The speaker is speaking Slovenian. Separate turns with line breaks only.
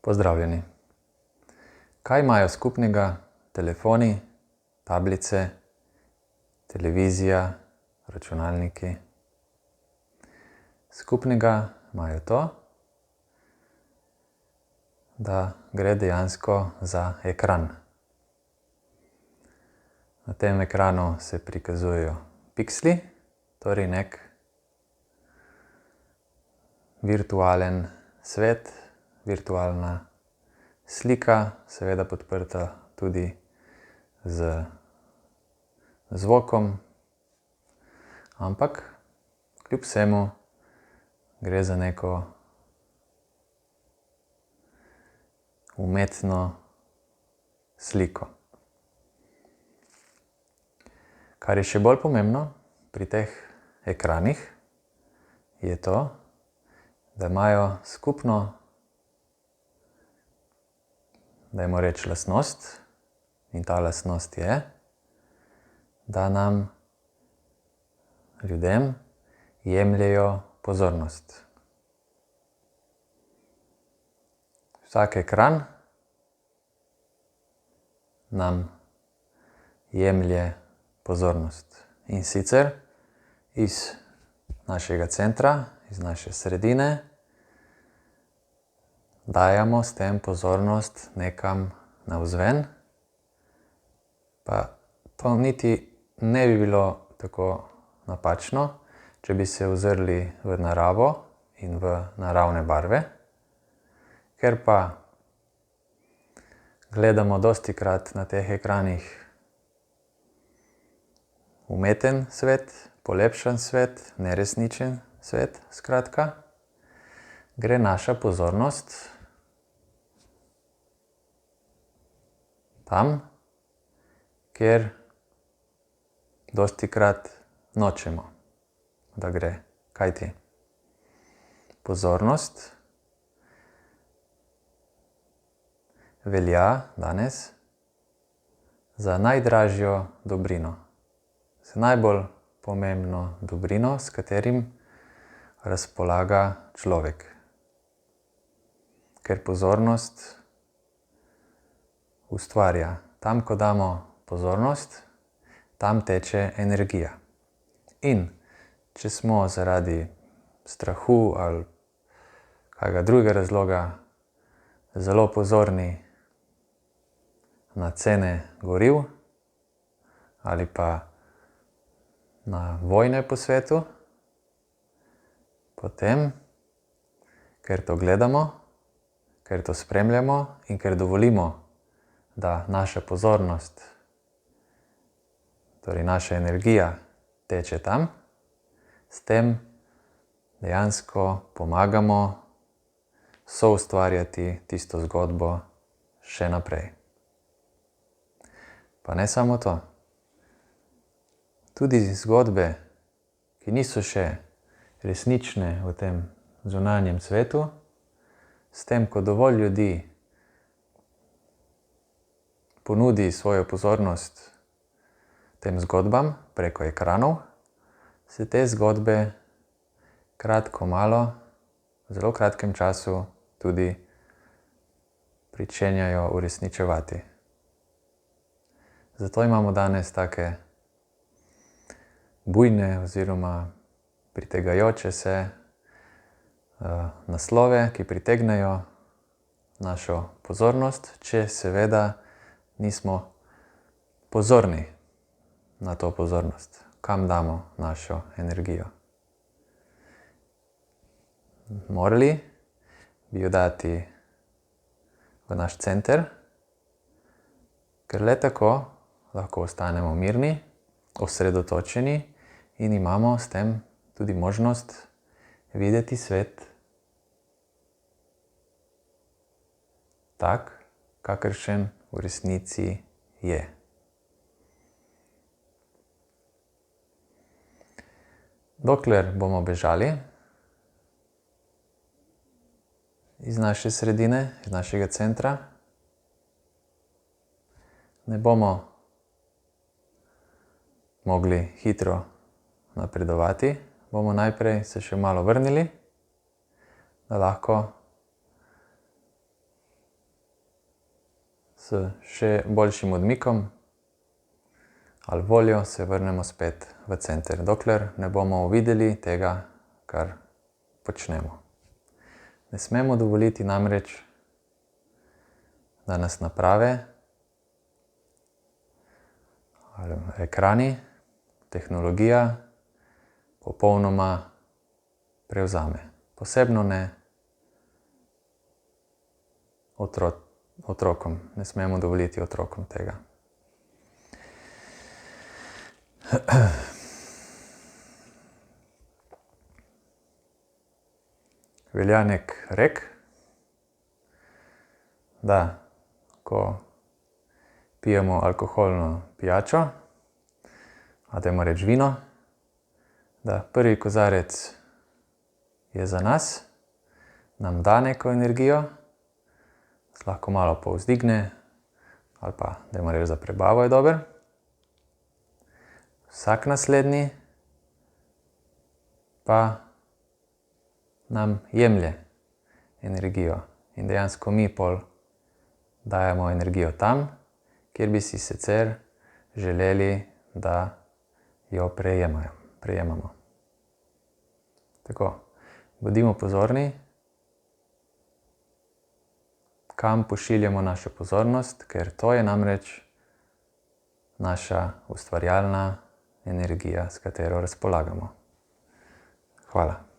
Pozdravljeni. Kaj imajo skupnega telefoni, tablice, televizija, računalniki? Skupnega imajo to, da gre dejansko za ekran. Na tem ekranu se prikazujejo piksli, torej nek virtualen svet, virtualna slika, seveda podprta tudi z zvokom, ampak kljub vsemu gre za neko umetno sliko. Kar je še bolj pomembno pri teh ekranih, je to, da imajo skupno, dajmo reči, lastnost, in ta lastnost je, da nam, ljudem, jemljejo pozornost. Vsak ekran nam jemlje pozornost. In sicer iz našega centra, iz naše sredine, dajemo s tem pozornost nekam navzven, pa to niti ne bi bilo tako napačno, če bi se ozrli v naravo in v naravne barve, ker pa gledamo dostikrat na teh ekranih umeten svet, polepšan svet, neresničen svet, skratka, gre naša pozornost tam, kjer dostikrat nočemo, da gre. Kajti pozornost velja danes za najdražjo dobrino, za najbolj pomembno dobrino, s katerim razpolaga človek. Ker pozornost ustvarja. Tam, ko damo pozornost, tam teče energija. In če smo zaradi strahu ali kakega drugega razloga zelo pozorni na cene goriv ali pa na vojne po svetu, potem, ker to gledamo, ker to spremljamo in ker dovolimo, da naša pozornost, torej naša energija, teče tam, s tem dejansko pomagamo soustvarjati tisto zgodbo še naprej. Pa ne samo to. Tudi zgodbe, ki niso še resnične v tem zunanjem svetu, s tem, ko dovolj ljudi ponudi svojo pozornost tem zgodbam preko ekranov, se te zgodbe kratko malo, v zelo kratkem času tudi pričenjajo uresničevati. Zato imamo danes take bujne oziroma pritegajoče se naslove, ki pritegnejo našo pozornost, če seveda nismo pozorni na to pozornost, kam damo našo energijo. Morali bi jo dati v naš center, ker le tako lahko ostanemo mirni, osredotočeni in imamo s tem tudi možnost videti svet tak, kakršen v resnici je. Dokler bomo bežali iz naše sredine, iz našega centra, ne bomo mogli hitro napredovati, bomo najprej se še malo vrnili, da lahko s še boljšim odmikom ali voljo se vrnemo spet v center, dokler ne bomo uvideli tega, kar počnemo. Ne smemo dovoliti namreč, da nas naprave ali ekrani, tehnologija popolnoma prevzame. Posebno ne otrokom. Ne smemo dovoliti otrokom tega. Velja nek rek, da ko pijemo alkoholno pijačo, a dajmo reči vino, da prvi kozarec je za nas, nam da neko energijo, lahko malo povzdigne, ali pa dajmo reči za prebavo je dober. Vsak naslednji pa nam jemlje energijo in dejansko mi pol dajemo energijo tam, kjer bi si sicer želeli, da jo prejemamo. Tako, bodimo pozorni, kam pošiljamo našo pozornost, ker to je namreč naša ustvarjalna energija, s katero razpolagamo. Hvala.